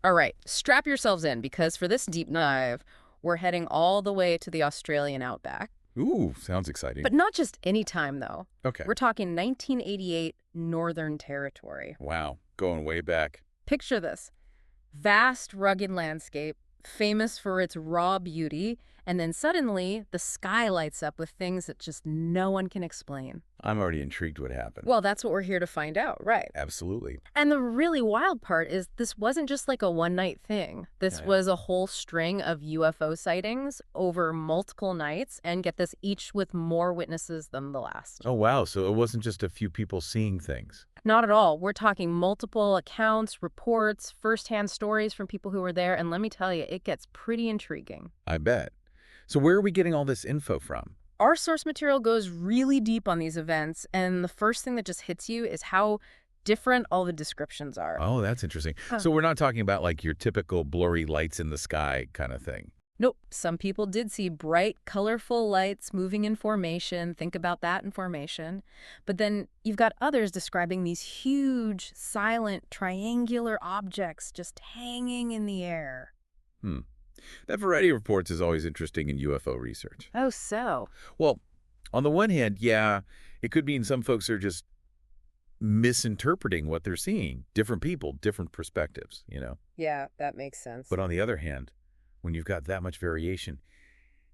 All right, strap yourselves in because for this deep dive, we're heading all the way to the Australian outback. Ooh, sounds exciting. But not just any time, though. Okay. We're talking 1988 Northern Territory. Wow, going way back. Picture this. Vast, rugged landscape, famous for its raw beauty, and then suddenly the sky lights up with things that just no one can explain. I'm already intrigued what happened. Well, that's what we're here to find out, right? Absolutely. And the really wild part is this wasn't just like a one-night thing. This Yeah. was a whole string of UFO sightings over multiple nights, and get this, each with more witnesses than the last. Oh, wow. So it wasn't just a few people seeing things. Not at all. We're talking multiple accounts, reports, firsthand stories from people who were there, and let me tell you, it gets pretty intriguing. I bet. So where are we getting all this info from? Our source material goes really deep on these events, and the first thing that just hits you is how different all the descriptions are. Oh, that's interesting. Huh. So we're not talking about like your typical blurry lights in the sky kind of thing. Nope. Some people did see bright, colorful lights moving in formation. Think about that in formation. But then you've got others describing these huge, silent, triangular objects just hanging in the air. Hmm. That variety of reports is always interesting in UFO research. Oh, so? Well, on the one hand, yeah, it could mean some folks are just misinterpreting what they're seeing. Different people, different perspectives, you know? Yeah, that makes sense. But on the other hand, when you've got that much variation,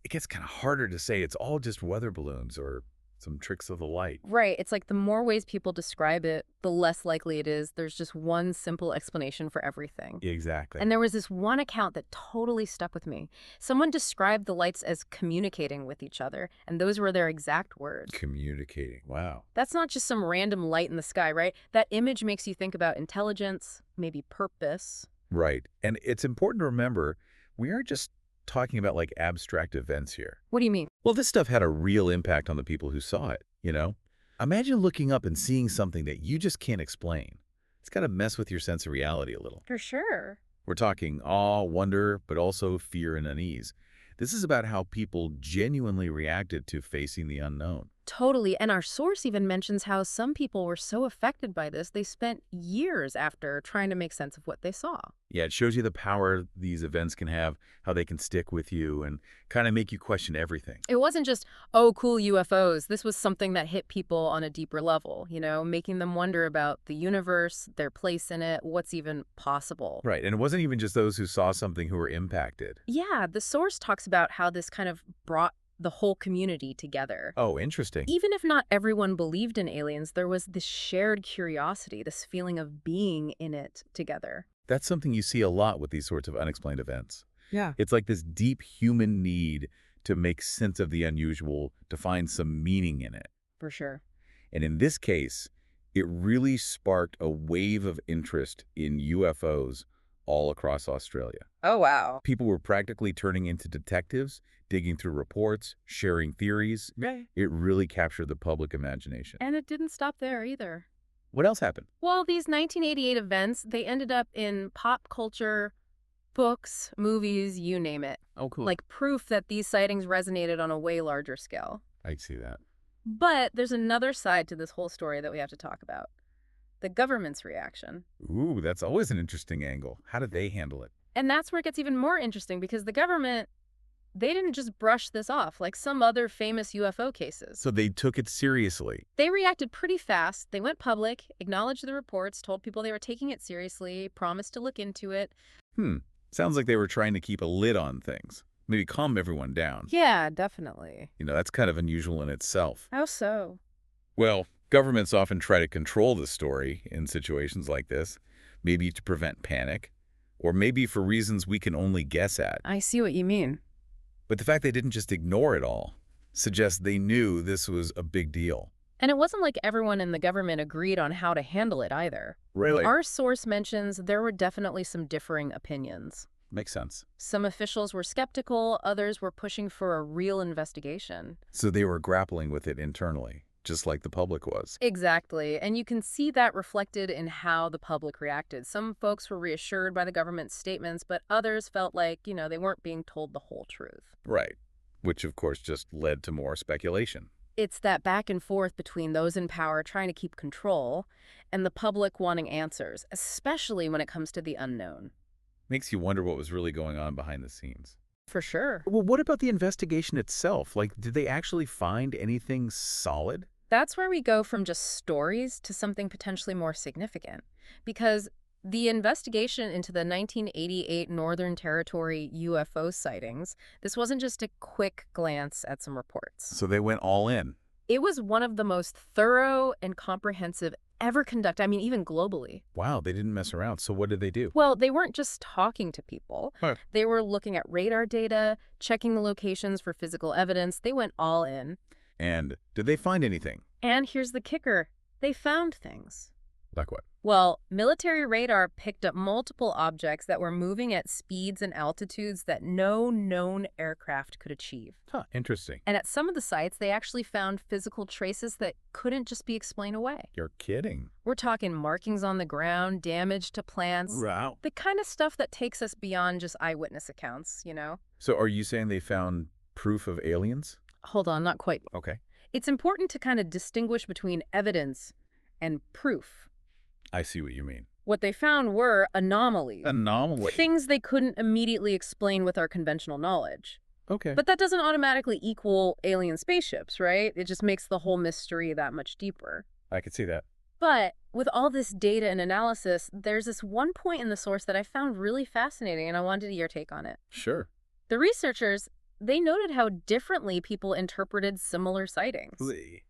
it gets kind of harder to say it's all just weather balloons or some tricks of the light. Right. It's like the more ways people describe it, the less likely it is there's just one simple explanation for everything. Exactly. And there was this one account that totally stuck with me. Someone described the lights as communicating with each other, and those were their exact words. Communicating. Wow. That's not just some random light in the sky, right? That image makes you think about intelligence, maybe purpose. Right. And it's important to remember, we aren't just talking about like abstract events here. What do you mean? Well, this stuff had a real impact on the people who saw it, you know? Imagine looking up and seeing something that you just can't explain. It's got to mess with your sense of reality a little. For sure. We're talking awe, wonder, but also fear and unease. This is about how people genuinely reacted to facing the unknown. Totally. And our source even mentions how some people were so affected by this, they spent years after trying to make sense of what they saw. Yeah, it shows you the power these events can have, how they can stick with you and kind of make you question everything. It wasn't just, oh, cool UFOs. This was something that hit people on a deeper level, making them wonder about the universe, their place in it, what's even possible. Right, and it wasn't even just those who saw something who were impacted. Yeah, the source talks about how this kind of brought the whole community together. Oh, interesting. Even if not everyone believed in aliens, there was this shared curiosity, this feeling of being in it together. That's something you see a lot with these sorts of unexplained events. Yeah. It's like this deep human need to make sense of the unusual, to find some meaning in it. For sure. And in this case, it really sparked a wave of interest in UFOs all across Australia. Oh, wow. People were practically turning into detectives, digging through reports, sharing theories. Right. It really captured the public imagination. And it didn't stop there either. What else happened? Well, these 1988 events, they ended up in pop culture, books, movies, you name it. Oh, cool. Like proof that these sightings resonated on a way larger scale. I see that. But there's another side to this whole story that we have to talk about. The government's reaction. Ooh, that's always an interesting angle. How did they handle it? And that's where it gets even more interesting because the government, they didn't just brush this off like some other famous UFO cases. So they took it seriously. They reacted pretty fast. They went public, acknowledged the reports, told people they were taking it seriously, promised to look into it. Sounds like they were trying to keep a lid on things. Maybe calm everyone down. Yeah, definitely. That's kind of unusual in itself. How so? Well, governments often try to control the story in situations like this, maybe to prevent panic, or maybe for reasons we can only guess at. I see what you mean. But the fact they didn't just ignore it all suggests they knew this was a big deal. And it wasn't like everyone in the government agreed on how to handle it either. Really? Our source mentions there were definitely some differing opinions. Makes sense. Some officials were skeptical, others were pushing for a real investigation. So they were grappling with it internally, just like the public was. Exactly, and you can see that reflected in how the public reacted. Some folks were reassured by the government's statements, but others felt like, they weren't being told the whole truth. Right. Which, of course, just led to more speculation. It's that back and forth between those in power trying to keep control and the public wanting answers, especially when it comes to the unknown. Makes you wonder what was really going on behind the scenes. For sure. Well, what about the investigation itself? Like, did they actually find anything solid? That's where we go from just stories to something potentially more significant. Because the investigation into the 1988 Northern Territory UFO sightings, this wasn't just a quick glance at some reports. So they went all in. It was one of the most thorough and comprehensive ever conducted, I mean, even globally. Wow, they didn't mess around. So what did they do? Well, they weren't just talking to people. Huh. They were looking at radar data, checking the locations for physical evidence. They went all in. And did they find anything? And here's the kicker. They found things. Like what? Well, military radar picked up multiple objects that were moving at speeds and altitudes that no known aircraft could achieve. Huh, interesting. And at some of the sites, they actually found physical traces that couldn't just be explained away. You're kidding. We're talking markings on the ground, damage to plants, Wow. the kind of stuff that takes us beyond just eyewitness accounts, you know? So are you saying they found proof of aliens? Hold on, not quite. Okay. It's important to kind of distinguish between evidence and proof. I see what you mean. What they found were anomalies. Anomaly. Things they couldn't immediately explain with our conventional knowledge. Okay. But that doesn't automatically equal alien spaceships, right? It just makes the whole mystery that much deeper. I could see that. But with all this data and analysis, there's this one point in the source that I found really fascinating, and I wanted your take on it. Sure. The researchers, they noted how differently people interpreted similar sightings.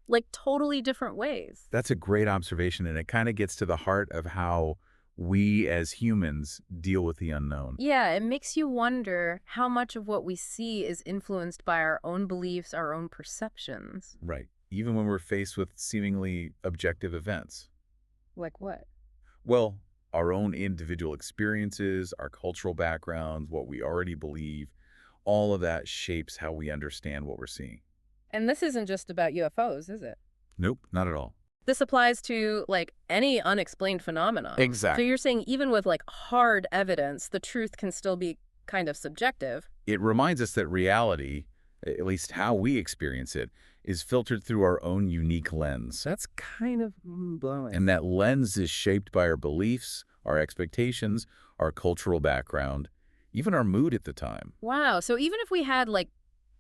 Like totally different ways. That's a great observation, and it kind of gets to the heart of how we as humans deal with the unknown. Yeah, it makes you wonder how much of what we see is influenced by our own beliefs, our own perceptions. Right. Even when we're faced with seemingly objective events. Like what? Well, our own individual experiences, our cultural backgrounds, what we already believe, all of that shapes how we understand what we're seeing. And this isn't just about UFOs, is it? Nope, not at all. This applies to, like, any unexplained phenomenon. Exactly. So you're saying even with, like, hard evidence, the truth can still be kind of subjective. It reminds us that reality, at least how we experience it, is filtered through our own unique lens. That's kind of blowing. And that lens is shaped by our beliefs, our expectations, our cultural background, even our mood at the time. Wow. So even if we had, like,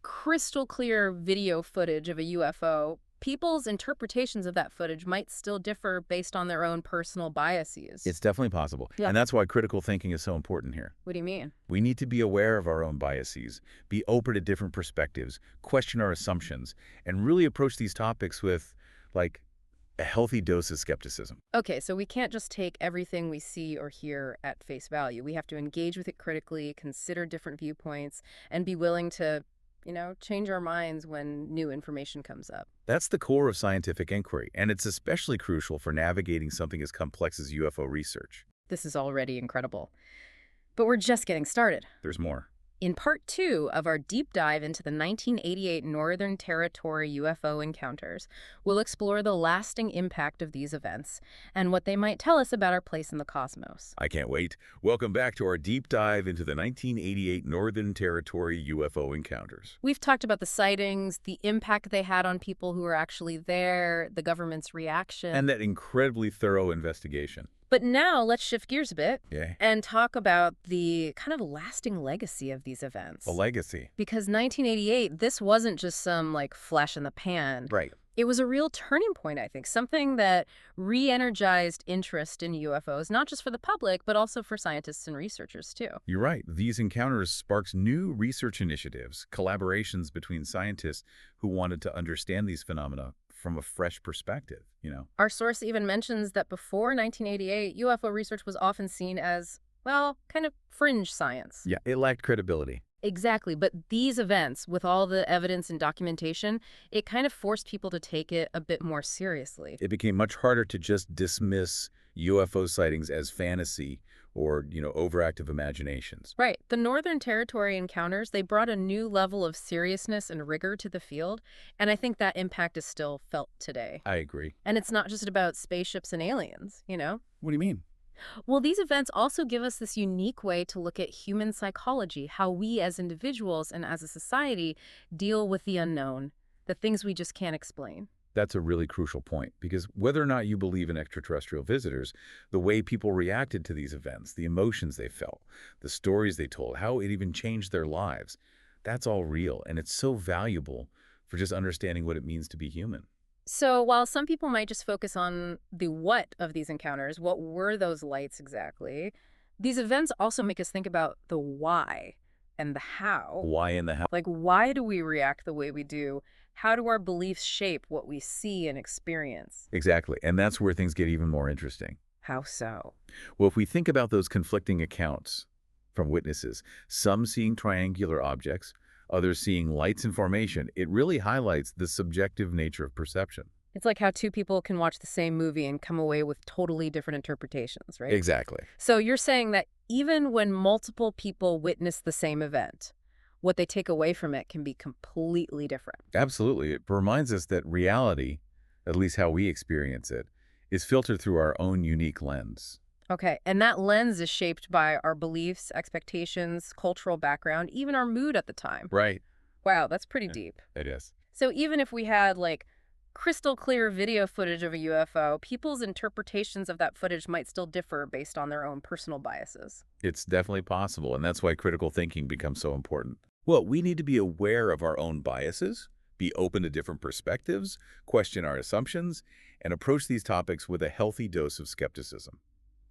crystal clear video footage of a UFO, people's interpretations of that footage might still differ based on their own personal biases. It's definitely possible. Yeah. And that's why critical thinking is so important here. What do you mean? We need to be aware of our own biases, be open to different perspectives, question our assumptions, and really approach these topics with, like, a healthy dose of skepticism. Okay, so we can't just take everything we see or hear at face value. We have to engage with it critically, consider different viewpoints, and be willing to, change our minds when new information comes up. That's the core of scientific inquiry, and it's especially crucial for navigating something as complex as UFO research. This is already incredible. But we're just getting started. There's more. In part 2 of our deep dive into the 1988 Northern Territory UFO Encounters, we'll explore the lasting impact of these events and what they might tell us about our place in the cosmos. I can't wait. Welcome back to our deep dive into the 1988 Northern Territory UFO Encounters. We've talked about the sightings, the impact they had on people who were actually there, the government's reaction. And that incredibly thorough investigation. But now let's shift gears a bit Yeah. and talk about the kind of lasting legacy of these events. The legacy. Because 1988, this wasn't just some, like, flash in the pan. Right. It was a real turning point, I think, something that re-energized interest in UFOs, not just for the public, but also for scientists and researchers, too. You're right. These encounters sparked new research initiatives, collaborations between scientists who wanted to understand these phenomena from a fresh perspective, Our source even mentions that before 1988, UFO research was often seen as, well, kind of fringe science. Yeah, it lacked credibility. Exactly, but these events, with all the evidence and documentation, it kind of forced people to take it a bit more seriously. It became much harder to just dismiss UFO sightings as fantasy or, overactive imaginations. Right. The Northern Territory encounters, they brought a new level of seriousness and rigor to the field, and I think that impact is still felt today. I agree. And it's not just about spaceships and aliens, What do you mean? Well, these events also give us this unique way to look at human psychology, how we as individuals and as a society deal with the unknown, the things we just can't explain. That's a really crucial point, because whether or not you believe in extraterrestrial visitors, the way people reacted to these events, the emotions they felt, the stories they told, how it even changed their lives, that's all real, and it's so valuable for just understanding what it means to be human. So while some people might just focus on the what of these encounters, what were those lights exactly, these events also make us think about the why and the how. Why in the hell? Like, why do we react the way we do? How do our beliefs shape what we see and experience? Exactly, and that's where things get even more interesting. How so? Well, if we think about those conflicting accounts from witnesses, some seeing triangular objects, others seeing lights in formation, it really highlights the subjective nature of perception. It's like how two people can watch the same movie and come away with totally different interpretations, right? Exactly. So you're saying that even when multiple people witness the same event, what they take away from it can be completely different. Absolutely. It reminds us that reality, at least how we experience it, is filtered through our own unique lens. Okay, and that lens is shaped by our beliefs, expectations, cultural background, even our mood at the time. Right. Wow, that's pretty Yeah, deep. it is. So even if we had like crystal clear video footage of a UFO, people's interpretations of that footage might still differ based on their own personal biases. It's definitely possible, and that's why critical thinking becomes so important. Well, we need to be aware of our own biases, be open to different perspectives, question our assumptions, and approach these topics with a healthy dose of skepticism.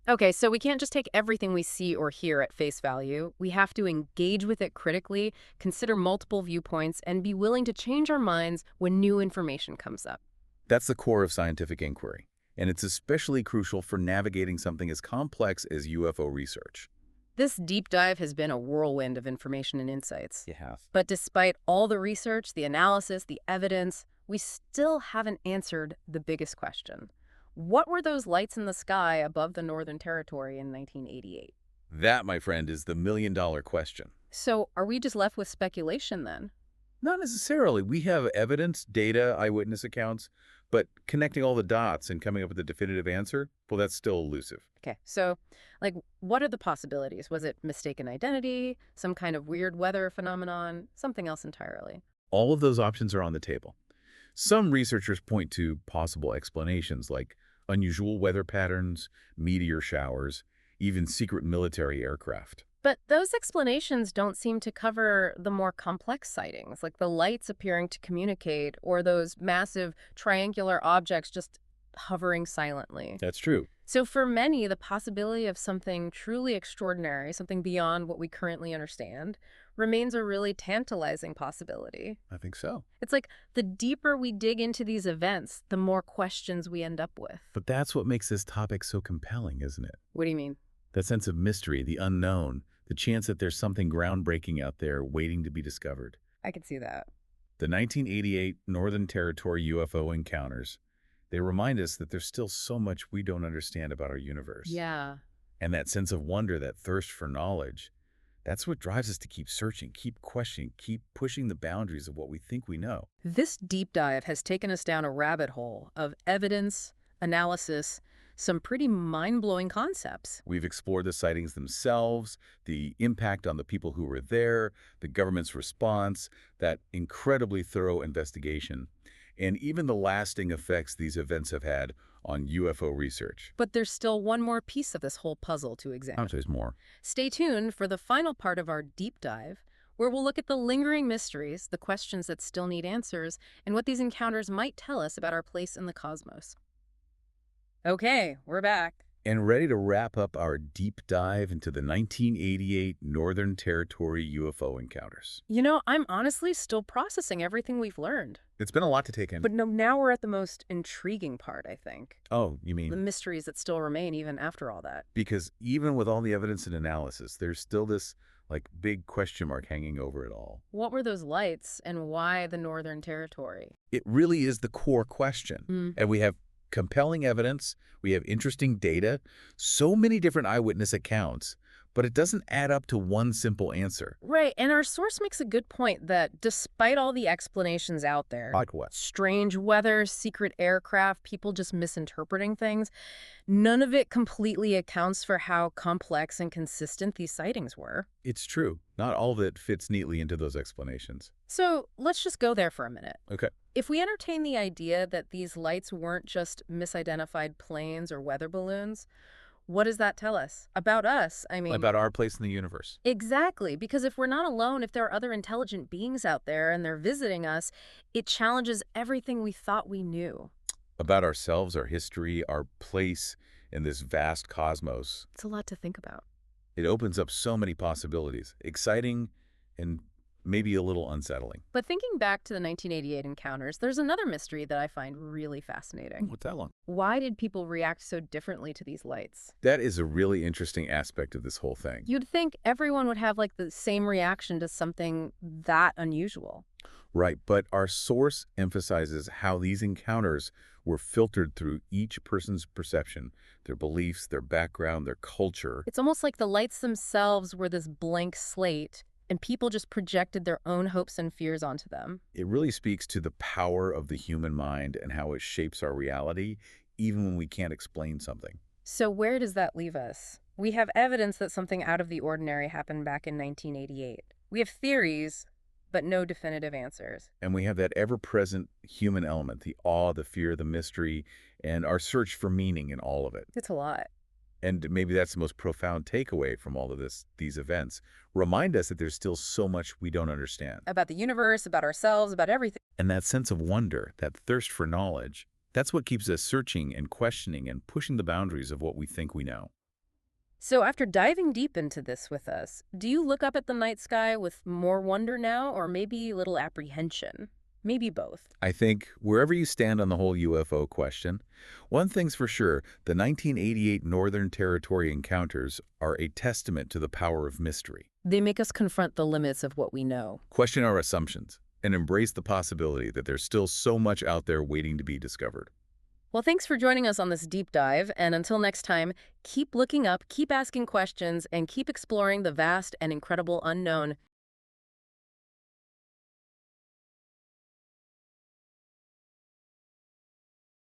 Okay, so we can't just take everything we see or hear at face value. We have to engage with it critically, consider multiple viewpoints, and be willing to change our minds when new information comes up. That's the core of scientific inquiry, and it's especially crucial for navigating something as complex as UFO research. This deep dive has been a whirlwind of information and insights. You have. But despite all the research, the analysis, the evidence, we still haven't answered the biggest question. What were those lights in the sky above the Northern Territory in 1988? That, my friend, is the million-dollar question. So are we just left with speculation then? Not necessarily. We have evidence, data, eyewitness accounts, but connecting all the dots and coming up with a definitive answer, well, that's still elusive. Okay, so, like, what are the possibilities? Was it mistaken identity, some kind of weird weather phenomenon, something else entirely? All of those options are on the table. Some researchers point to possible explanations like unusual weather patterns, meteor showers, even secret military aircraft. But those explanations don't seem to cover the more complex sightings, like the lights appearing to communicate or those massive triangular objects just hovering silently. That's true. So for many, the possibility of something truly extraordinary, something beyond what we currently understand, remains a really tantalizing possibility. I think so. It's like the deeper we dig into these events, the more questions we end up with. But that's what makes this topic so compelling, isn't it? What do you mean? That sense of mystery, the unknown, the chance that there's something groundbreaking out there waiting to be discovered. I can see that. The 1988 Northern Territory UFO Encounters, they remind us that there's still so much we don't understand about our universe. Yeah. And that sense of wonder, that thirst for knowledge, that's what drives us to keep searching, keep questioning, keep pushing the boundaries of what we think we know. This deep dive has taken us down a rabbit hole of evidence, analysis, some pretty mind-blowing concepts. We've explored the sightings themselves, the impact on the people who were there, the government's response, that incredibly thorough investigation, and even the lasting effects these events have had on UFO research. But there's still one more piece of this whole puzzle to examine. There's more. Stay tuned for the final part of our deep dive, where we'll look at the lingering mysteries, the questions that still need answers, and what these encounters might tell us about our place in the cosmos. Okay, we're back. And ready to wrap up our deep dive into the 1988 Northern Territory UFO Encounters. You know, I'm honestly still processing everything we've learned. It's been a lot to take in. But no, now we're at the most intriguing part, I think. Oh, you The mean? mysteries that still remain even after all that. Because even with all the evidence and analysis, there's still this, big question mark hanging over it all. What were those lights and why the Northern Territory? It really is the core question. Hmm. And we have compelling evidence, we have interesting data, so many different eyewitness accounts, but it doesn't add up to one simple answer. Right, and our source makes a good point that despite all the explanations out there, Like what? strange weather, secret aircraft, people just misinterpreting things, none of it completely accounts for how complex and consistent these sightings were. It's true. Not all of it fits neatly into those explanations. So let's just go there for a minute. Okay. If we entertain the idea that these lights weren't just misidentified planes or weather balloons, what does that tell us? About us, I mean. About our place in the universe. Exactly, because if we're not alone, if there are other intelligent beings out there and they're visiting us, it challenges everything we thought we knew. About ourselves, our history, our place in this vast cosmos. It's a lot to think about. It opens up so many possibilities. Exciting and maybe a little unsettling. But thinking back to the 1988 encounters, there's another mystery that I find really fascinating. What's that one? Why did people react so differently to these lights? That is a really interesting aspect of this whole thing. You'd think everyone would have like the same reaction to something that unusual. Right, but our source emphasizes how these encounters were filtered through each person's perception, their beliefs, their background, their culture. It's almost like the lights themselves were this blank slate, and people just projected their own hopes and fears onto them. It really speaks to the power of the human mind and how it shapes our reality, even when we can't explain something. So where does that leave us? We have evidence that something out of the ordinary happened back in 1988. We have theories, but no definitive answers. And we have that ever-present human element, the awe, the fear, the mystery, and our search for meaning in all of it. It's a lot. And maybe that's the most profound takeaway from all of these events. Remind us that there's still so much we don't understand. About the universe, about ourselves, about everything. And that sense of wonder, that thirst for knowledge, that's what keeps us searching and questioning and pushing the boundaries of what we think we know. So after diving deep into this with us, do you look up at the night sky with more wonder now or maybe a little apprehension? Maybe both. I think wherever you stand on the whole UFO question, one thing's for sure, the 1988 Northern Territory Encounters are a testament to the power of mystery. They make us confront the limits of what we know. Question our assumptions and embrace the possibility that there's still so much out there waiting to be discovered. Well, thanks for joining us on this deep dive, and until next time, keep looking up, keep asking questions, and keep exploring the vast and incredible unknown.